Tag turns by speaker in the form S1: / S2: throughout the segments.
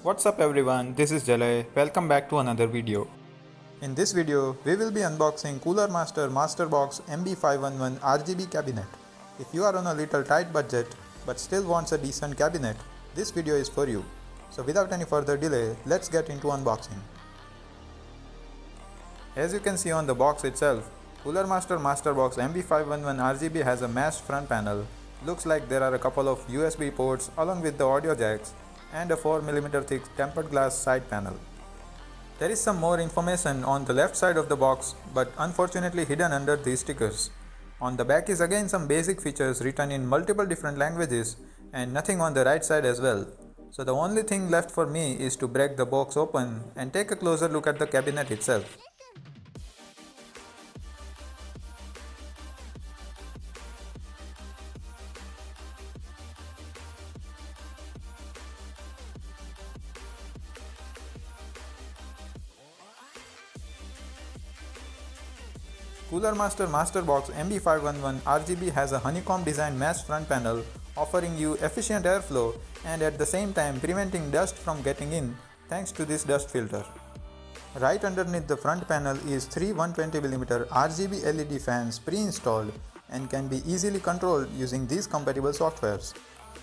S1: What's up everyone, this is Jalay. Welcome back to another video. In this video, we will be unboxing Cooler Master MasterBox MB511 RGB cabinet. If you are on a little tight budget but still wants a decent cabinet, this video is for you. So without any further delay, let's get into unboxing. As you can see on the box itself, Cooler Master MasterBox MB511 RGB has a mashed front panel. Looks like there are a couple of USB ports along with the audio jacks and a 4mm thick tempered glass side panel. There is some more information on the left side of the box, but unfortunately hidden under these stickers. On the back is again some basic features written in multiple different languages and nothing on the right side as well. So the only thing left for me is to break the box open and take a closer look at the cabinet itself. Cooler Master MasterBox MB511 RGB has a honeycomb designed mashed front panel offering you efficient airflow and at the same time preventing dust from getting in thanks to this dust filter. Right underneath the front panel is three 120mm RGB LED fans pre-installed and can be easily controlled using these compatible softwares.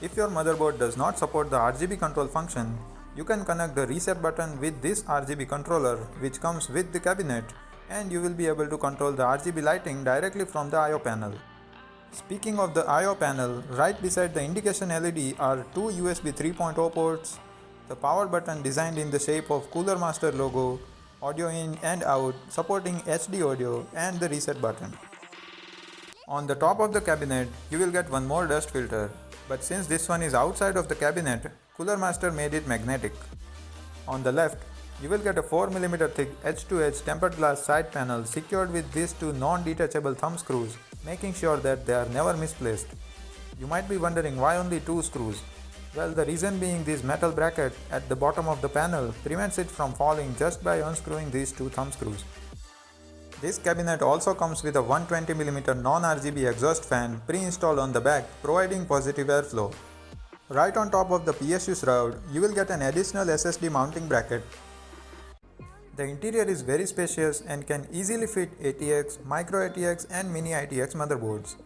S1: If your motherboard does not support the RGB control function, you can connect the reset button with this RGB controller which comes with the cabinet, and you will be able to control the RGB lighting directly from the I/O panel. Speaking of the I/O panel, right beside the indication LED are two USB 3.0 ports, the power button designed in the shape of Cooler Master logo, audio in and out supporting HD audio, and the reset button. On the top of the cabinet, you will get one more dust filter, but since this one is outside of the cabinet, Cooler Master made it magnetic. On the left, you will get a 4mm thick edge-to-edge tempered glass side panel secured with these two non-detachable thumb screws, making sure that they are never misplaced. You might be wondering why only two screws. Well, the reason being this metal bracket at the bottom of the panel prevents it from falling just by unscrewing these two thumb screws. This cabinet also comes with a 120mm non-RGB exhaust fan pre-installed on the back, providing positive airflow. Right on top of the PSU shroud, you will get an additional SSD mounting bracket. The interior is very spacious and can easily fit ATX, micro ATX and mini ITX motherboards.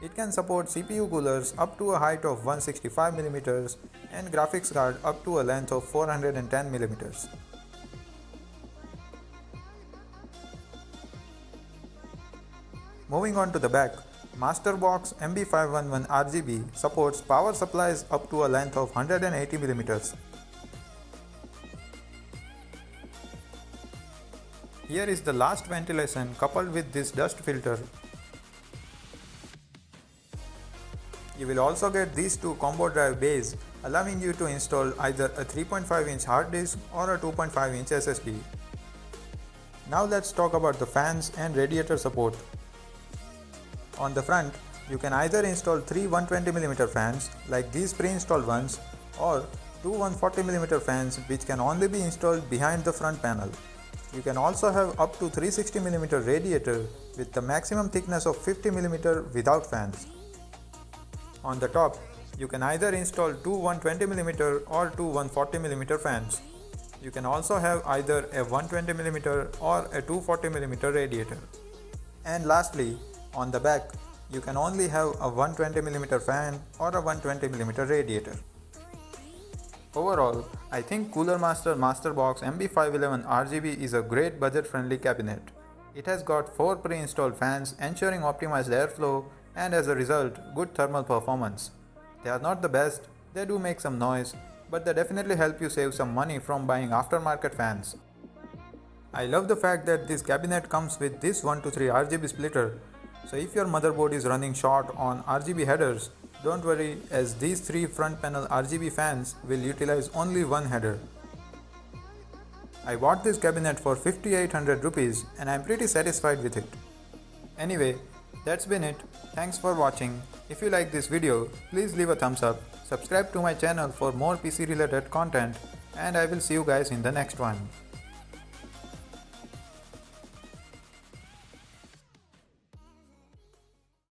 S1: It can support CPU coolers up to a height of 165mm and graphics card up to a length of 410mm. Moving on to the back, MasterBox MB511 RGB supports power supplies up to a length of 180mm. Here is the last ventilation coupled with this dust filter. You will also get these two combo drive bays, allowing you to install either a 3.5-inch hard disk or a 2.5-inch SSD. Now let's talk about the fans and radiator support. On the front, you can either install three 120mm fans like these pre-installed ones or two 140mm fans which can only be installed behind the front panel. You can also have up to 360mm radiator with the maximum thickness of 50mm without fans. On the top, you can either install two 120mm or two 140mm fans. You can also have either a 120mm or a 240mm radiator. And lastly, on the back, you can only have a 120mm fan or a 120mm radiator. Overall, I think Cooler Master MasterBox MB511 RGB is a great budget-friendly cabinet. It has got 4 pre-installed fans ensuring optimized airflow and as a result, good thermal performance. They are not the best, they do make some noise, but they definitely help you save some money from buying aftermarket fans. I love the fact that this cabinet comes with this 1-to-3 RGB splitter, so if your motherboard is running short on RGB headers, don't worry, as these three front panel RGB fans will utilize only one header. I bought this cabinet for 5800 rupees and I'm pretty satisfied with it. Anyway, that's been it. Thanks for watching. If you like this video, please leave a thumbs up, subscribe to my channel for more PC related content, and I will see you guys in the next one.